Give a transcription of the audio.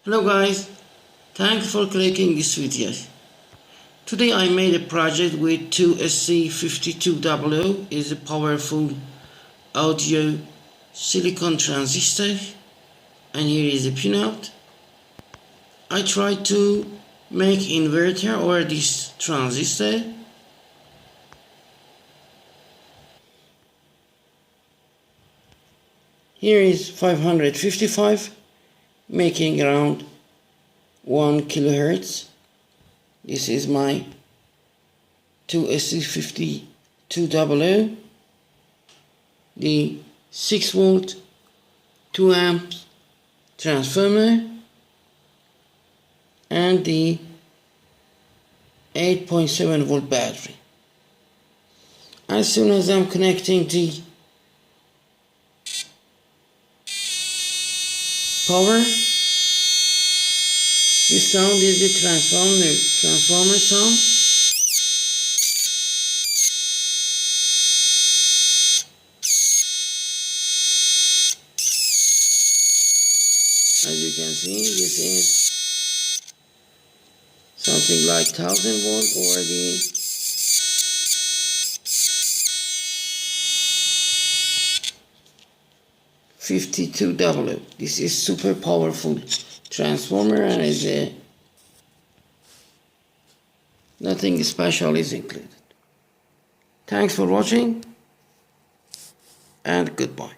Hello guys, thanks for clicking this video. Today I made a project with 2SC5200. Is a powerful audio silicon transistor, and here is a pinout. I tried to make inverter over this transistor. Here is 555, making around 1 kilohertz. This is my 2SC5200, the 6 volt 2 amp transformer, and the 8.7 volt battery. As soon as I'm connecting the power, this sound is the transformer sound. As you can see, this is something like 1000 volt or the 5200. This is super powerful transformer, and is nothing special is included. Thanks for watching, and goodbye.